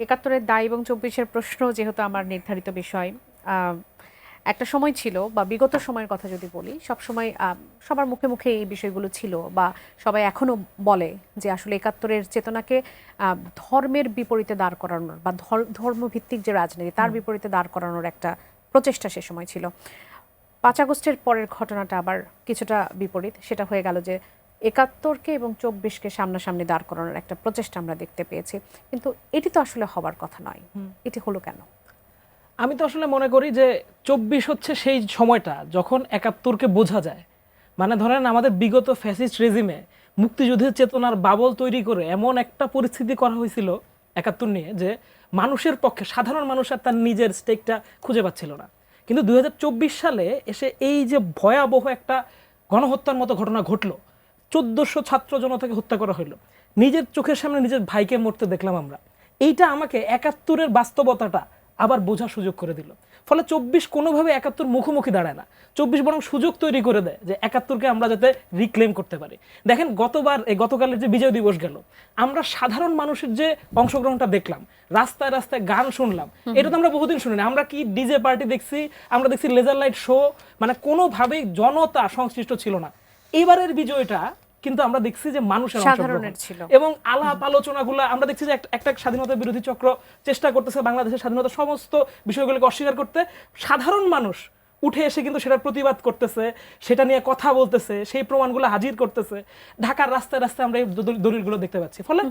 ৭১-এর দায় এবং ২৪-এর প্রশ্ন যেহেতু আমার নির্ধারিত বিষয়, একটা সময় ছিল বা বিগত সময়ের কথা যদি বলি, সবসময় সবার মুখে মুখে এই বিষয়গুলো ছিল বা সবাই এখনো বলে যে আসলে ৭১-এর চেতনাকে ধর্মের বিপরীতে দাঁড় করানোর বা ধর্মভিত্তিক যে রাজনীতি তার বিপরীতে দাঁড় করানোর একটা প্রচেষ্টা সে সময় ছিল। ৫ আগস্টের পরের ঘটনাটা আবার কিছুটা বিপরীত, সেটা হয়ে গেল যে ৭১-কে এবং ২৪-কে সামনাসামনি দাঁড় করানোর একটা প্রচেষ্টা আমরা দেখতে পেয়েছি, কিন্তু এটি তো আসলে হবার কথা নয়। এটি হলো কেন? আমি তো আসলে মনে করি যে ২৪ হচ্ছে সেই সময়টা যখন ৭১-কে বোঝা যায়। মানে ধরেন আমাদের বিগত ফ্যাসিস্ট রেজিমে মুক্তিযুদ্ধের চেতনার বাবল তৈরি করে এমন একটা পরিস্থিতি করা হয়েছিল ৭১ নিয়ে যে মানুষের পক্ষে সাধারণ মানুষ আর তার নিজের স্টেকটা খুঁজে পাচ্ছিল না। কিন্তু ২০২৪ সালে এসে এই যে ভয়াবহ একটা গণহত্যার মতো ঘটনা ঘটলো, ১৪০০ ছাত্র জনতাকে হত্যা করা হলো, নিজের চোখের সামনে নিজের ভাইকে মরতে দেখলাম আমরা। এইটা আমাকে ৭১-এর বাস্তবতাটা আবার বোঝার সুযোগ করে দিল। ফলে ২৪ কোনোভাবে ৭১ মুখোমুখি দাঁড়ায় না, ২৪ বরং সুযোগ তৈরি করে দেয় যে ৭১-কে আমরা যাতে রিক্লেম করতে পারি। দেখেন গতকালের যে বিজয় দিবস গেল, আমরা সাধারণ মানুষের যে অংশগ্রহণটা দেখলাম, রাস্তায় রাস্তায় গান শুনলাম, এটা তো আমরা বহুদিন শুনিনি। আমরা কি ডিজে পার্টি দেখছি, আমরা দেখছি লেজার লাইট শো, মানে কোনোভাবেই জনতা সংশ্লিষ্ট ছিল না। এবারের বিজয়টা কিন্তু আমরা দেখছি যে মানুষের সাধারণের ছিল এবং আলাপ আলোচনাগুলো আমরা দেখছি যে একটা স্বাধীনতা বিরোধী চক্র চেষ্টা করতেছে বাংলাদেশের স্বাধীনতা সমস্ত বিষয়গুলোকে অস্বীকার করতে। সাধারণ মানুষ উঠে এসে কিন্তু সেটার প্রতিবাদ করতেছে, সেটা নিয়ে কথা বলতেছে, সেই প্রমাণগুলো হাজির করতেছে। ঢাকার রাস্তায় রাস্তায় আমরা এই দলিলগুলো দেখতে পাচ্ছি। ফলে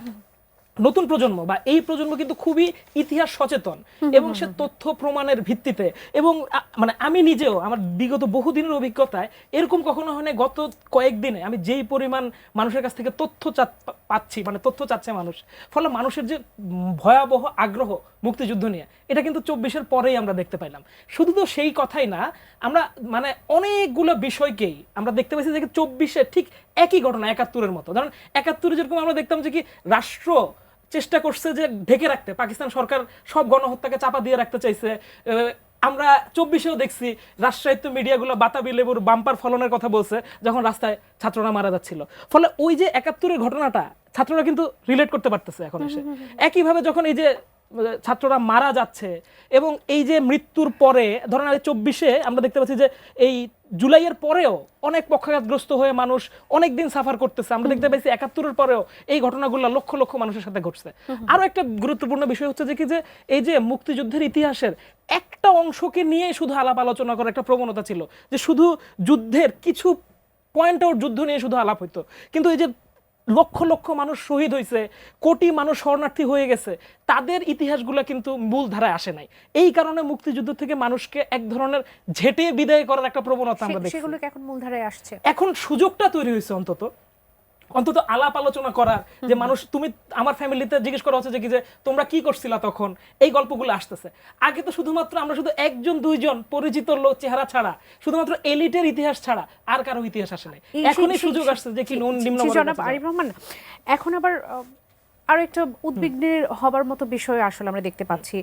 নতুন প্রজন্ম বা এই প্রজন্ম কিন্তু খুবই ইতিহাস সচেতন এবং সে তথ্য প্রমাণের ভিত্তিতে এবং মানে আমি নিজেও আমার বিগত বহুদিনের অভিজ্ঞতায় এরকম কখনো হয় না। গত কয়েকদিনে আমি যেই পরিমাণ মানুষের কাছ থেকে তথ্য পাচ্ছি, মানে তথ্য চাচ্ছে মানুষ, ফলে মানুষের যে ভয়াবহ আগ্রহ মুক্তিযুদ্ধ নিয়ে, এটা কিন্তু ২৪-এর পরেই আমরা দেখতে পাইলাম। শুধু তো সেই কথাই না, আমরা মানে অনেকগুলো বিষয়কেই আমরা দেখতে পাচ্ছি যে ২৪-এ ঠিক একই ঘটনা ৭১-এর মতো। ধরুন ৭১-এ যেরকম আমরা দেখতাম যে কি রাষ্ট্র চেষ্টা করছে যে ঢেকে রাখতে, পাকিস্তান সরকার সব গণহত্যাকে চাপা দিয়ে রাখতে চাইছে। আমরা ২৪-এও দেখছি রাষ্ট্রায়ত্ত মিডিয়াগুলো বাতাবি লেবুর বাম্পার ফলনের কথা বলছে যখন রাস্তায় ছাত্ররা মারা যাচ্ছিল। ফলে ওই যে ৭১-এর ঘটনাটা ছাত্ররা কিন্তু রিলেট করতে পারতেছে এখন এসে। একইভাবে যখন এই যে ছাত্ররা মারা যাচ্ছে এবং এই যে মৃত্যুর পরে ধরেন ২৪-এ আমরা দেখতে পাচ্ছি যে এই জুলাইয়ের পরেও অনেক পক্ষাঘাতগ্রস্ত হয়ে মানুষ অনেক দিন সাফার করতেছে। আমরা দেখতে পাইছি ৭১-এর পরেও এই ঘটনাগুলো লক্ষ লক্ষ মানুষের সাথে ঘটছে। আরো একটা গুরুত্বপূর্ণ বিষয় হচ্ছে যে কি যে এই যে মুক্তিযুদ্ধের ইতিহাসের একটা অংশকে নিয়ে শুধু আলাপ আলোচনা করার একটা প্রবণতা ছিল, যে শুধু যুদ্ধের কিছু পয়েন্ট আউট যুদ্ধ নিয়ে শুধু আলাপ হইতো। কিন্তু এই যে লক্ষ লক্ষ মানুষ শহীদ হয়েছে, কোটি মানুষ শরণার্থী হয়ে গেছে, তাদের ইতিহাসগুলো কিন্তু মূল ধারায় আসে নাই। এই কারণে মুক্তিযুদ্ধ থেকে মানুষকে এক ধরনের ঝেঁটে বিদায় করার একটা প্রবণতা আমরা দেখছি। সেগুলো এখন মূল ধারায় আসছে। এখন সুযোগটা তৈরি হয়েছে অন্তত আলাপ আলোচনা করার, যে মানুষ, তুমি আমার ফ্যামিলিতে জিজ্ঞেস করা হচ্ছে যে কি যে তোমরা কি করছিলা তখন, এই গল্পগুলো আসতেছে। আগে তো শুধুমাত্র আমরা শুধু একজন দুইজন পরিচিত লোক চেহারা ছাড়া, শুধুমাত্র এলিটের ইতিহাস ছাড়া আর কারো ইতিহাস আসে নাই। এখনই সুযোগ আসছে যে কি নিম্ন আরিফ রহমান। এখন আবার আরো একটা উদ্বিগ্নের হবার মতো বিষয় আসলে আমরা দেখতে পাচ্ছি,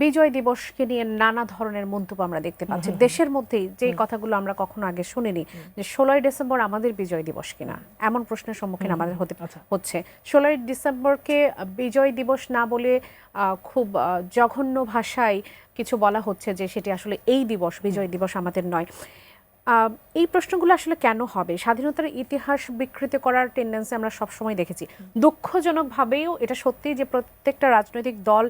বিজয় দিবসকে নিয়ে নানা ধরনের মন্তব্য আমরা দেখতে পাচ্ছি দেশের মধ্যেই, যে কথাগুলো আমরা কখনো আগে শুনিনি, যে ১৬ই ডিসেম্বর আমাদের বিজয় দিবস কিনা, এমন প্রশ্নের সম্মুখীন আমাদের হচ্ছে। ১৬ই ডিসেম্বরকে বিজয় দিবস না বলে খুব জঘন্য ভাষায় কিছু বলা হচ্ছে যে সেটি আসলে এই দিবস, বিজয় দিবস আমাদের নয়। এই প্রশ্নগুলো আসলে কেন হবে? স্বাধীনতার ইতিহাস বিকৃত করার টেন্ডেন্সি আমরা সবসময় দেখেছি। দুঃখজনকভাবেও এটা সত্যি যে প্রত্যেকটা রাজনৈতিক দল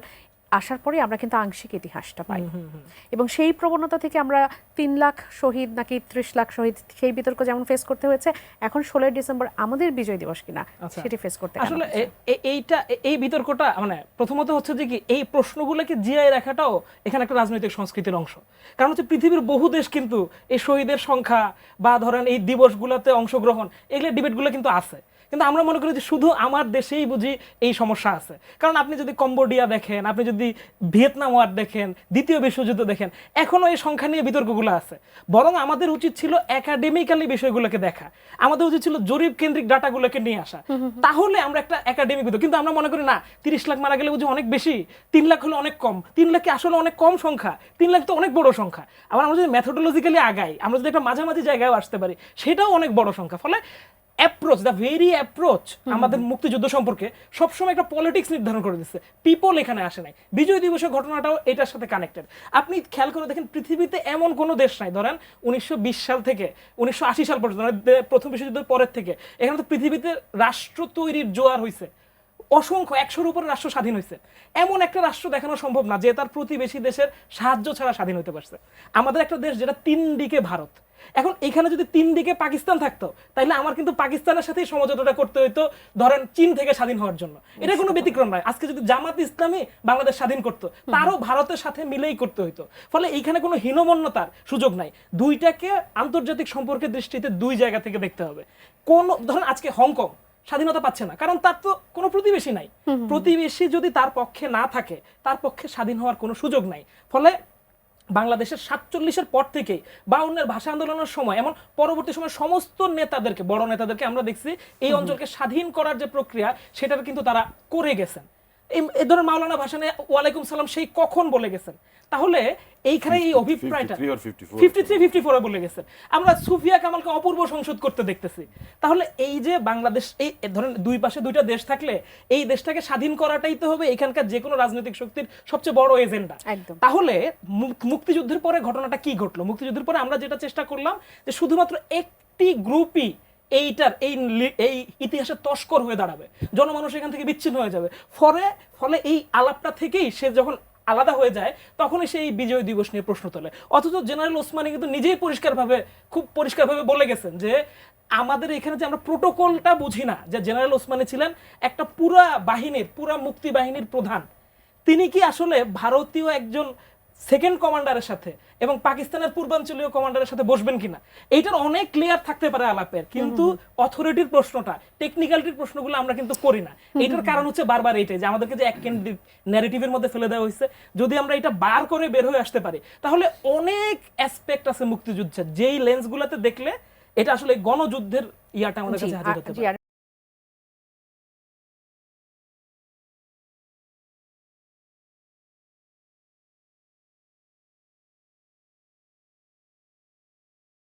আসার পরে আমরা কিন্তু আংশিক ইতিহাসটা পাই, এবং সেই প্রবণতা থেকে আমরা ৩ লাখ শহীদ নাকি ৩০ লাখ শহীদ, সেই বিতর্ক যেমন ফেস করতে হয়েছে, এখন ১৬ই ডিসেম্বর আমাদের বিজয় দিবস কিনা সেটি ফেস করতে আসলে এই বিতর্কটা মানে প্রথমত হচ্ছে যে কি এই প্রশ্নগুলোকে জিয়াই রাখাটাও এখানে একটা রাজনৈতিক সংস্কৃতির অংশ। কারণ হচ্ছে পৃথিবীর বহু দেশ কিন্তু এই শহীদের সংখ্যা বা ধরেন এই দিবসগুলোতে অংশগ্রহণ, এগুলো ডিবেটগুলো কিন্তু আছে। কিন্তু আমরা মনে করি যে শুধু আমার দেশেই বুঝি এই সমস্যা আছে। কারণ আপনি যদি কম্বোডিয়া দেখেন, আপনি যদি ভিয়েতনাম ওয়ার দেখেন, দ্বিতীয় বিশ্বযুদ্ধ দেখেন, এখনো এই সংখ্যা নিয়ে বিতর্কগুলো আছে। বরং আমাদের উচিত ছিল একাডেমিক্যালি বিষয়গুলোকে দেখা, আমাদের উচিত ছিল জরিপ কেন্দ্রিক ডাটাগুলোকে নিয়ে আসা, তাহলে আমরা একটা একাডেমিক বিতর্ক। কিন্তু আমরা মনে করি না ৩০ লাখ মারা গেলে বুঝি অনেক বেশি, ৩ লাখ হলো অনেক কম। ৩ লাখ কি আসলে অনেক কম সংখ্যা? ৩ লাখ তো অনেক বড় সংখ্যা। আবার আমরা যদি মেথোডোলজিক্যালি আগাই, আমরা যদি একটা মাঝামাঝি জায়গায় আসতে পারি, সেটাও অনেক বড় সংখ্যা। ফলে অ্যাপ্রোচ, দ্য ভেরি অ্যাপ্রোচ আমাদের মুক্তিযুদ্ধ সম্পর্কে সবসময় একটা পলিটিক্স নির্ধারণ করে দিচ্ছে। পিপল এখানে আসে নাই। বিজয় দিবসের ঘটনাটাও এটার সাথে কানেক্টেড। আপনি খেয়াল করে দেখেন পৃথিবীতে এমন কোনো দেশ নাই, ধরেন 1920 সাল থেকে 1980 সাল পর্যন্ত, প্রথম বিশ্বযুদ্ধের পরের থেকে এখানে তো পৃথিবীতে রাষ্ট্র তৈরির জোয়ার হয়েছে, অসংখ্য 100-এর উপরে রাষ্ট্র স্বাধীন হয়েছে। এমন একটা রাষ্ট্র দেখানো সম্ভব না যে তার প্রতিবেশী দেশের সাহায্য ছাড়া স্বাধীন হতে পারছে। আমাদের একটা দেশ যেটা 3 দিকে ভারত, এখন এখানে যদি 3 দিকে পাকিস্তান থাকতো তাহলে আমার কিন্তু পাকিস্তানের সাথেই সমঝোতাটা করতে হইতো, ধরেন চীন থেকে স্বাধীন হওয়ার জন্য। এটা কোনো ব্যতিক্রম নয়। আজকে যদি জামাত ইসলামী বাংলাদেশ স্বাধীন করতো তারও ভারতের সাথে মিলেই করতে হইতো। ফলে এইখানে কোনো হীনমন্যতার সুযোগ নাই। দুইটাকে আন্তর্জাতিক সম্পর্কের দৃষ্টিতে দুই জায়গা থেকে দেখতে হবে। কোন ধরেন আজকে হংকং স্বাধীনতা পাচ্ছে না, কারণ তার তো কোনো প্রতিবেশী নাই। প্রতিবেশী যদি তার পক্ষে না থাকে, তার পক্ষে স্বাধীন হওয়ার কোনো সুযোগ নাই। ফলে বাংলাদেশের 47-এর পর থেকেই 52-এর ভাষা আন্দোলনের সময় এমন পরবর্তী সময় সমস্ত নেতাদেরকে, বড় নেতাদেরকে আমরা দেখছি এই অঞ্চলকে স্বাধীন করার যে প্রক্রিয়া সেটার কিন্তু তারা করে গেছেন। এই ধরনের মাওলানা ভাসানে ওয়ালাইকুম সালাম সেই কখন বলে গেছেন। তাহলে এইখানে এই অভিপ্রায়টা 53-54 বলে গেছেন। আমরা সুফিয়া কামালকে অপূর্ব সংসদ করতে দেখতেছি। তাহলে এই যে বাংলাদেশ, এই ধরেন দুই পাশে দুইটা দেশ থাকলে এই দেশটাকে স্বাধীন করাটাই তো হবে এখানকার যে কোনো রাজনৈতিক শক্তির সবচেয়ে বড় এজেন্ডা। তাহলে মুক্তিযুদ্ধের পরে ঘটনাটা কি ঘটলো? মুক্তিযুদ্ধের পরে আমরা যেটা চেষ্টা করলাম যে শুধুমাত্র একটি গ্রুপই এইটার এই ইতিহাসের তস্কর হয়ে দাঁড়াবে, জনমানুষ এখান থেকে বিচ্ছিন্ন হয়ে যাবে। ফলে এই আলাপটা থেকেই সে যখন আলাদা হয়ে যায় তখনই সেই বিজয় দিবস নিয়ে প্রশ্ন তোলে। অথচ জেনারেল ওসমানী কিন্তু নিজেই খুব পরিষ্কারভাবে বলে গেছেন যে আমাদের এখানে যে আমরা প্রোটোকলটা বুঝি না, যে জেনারেল ওসমানী ছিলেন একটা পুরা মুক্তি বাহিনীর প্রধান। তিনি কি আসলে ভারতীয় একজন সেকেন্ড কমান্ডারের সাথে এবং পাকিস্তানের পূর্বাঞ্চলীয় কমান্ডারের সাথে বসবেন কিনা, এইটার অনেক ক্লিয়ার থাকতে পারে আলাপের, কিন্তু অথরিটির প্রশ্নটা, টেকনিক্যালিটির প্রশ্নগুলো আমরা কিন্তু করি না। এটার কারণ হচ্ছে বারবার এইটাই যে আমাদেরকে যে এক ন্যারেটিভের মধ্যে ফেলে দেওয়া হয়েছে। যদি আমরা এটা বার করে বের হয়ে আসতে পারি তাহলে অনেক অ্যাসপেক্ট আছে মুক্তিযুদ্ধের, যেই লেন্সগুলোতে দেখলে এটা আসলে গণযুদ্ধের ইয়াটা আমাদের কাছে হাজির হতে পারে।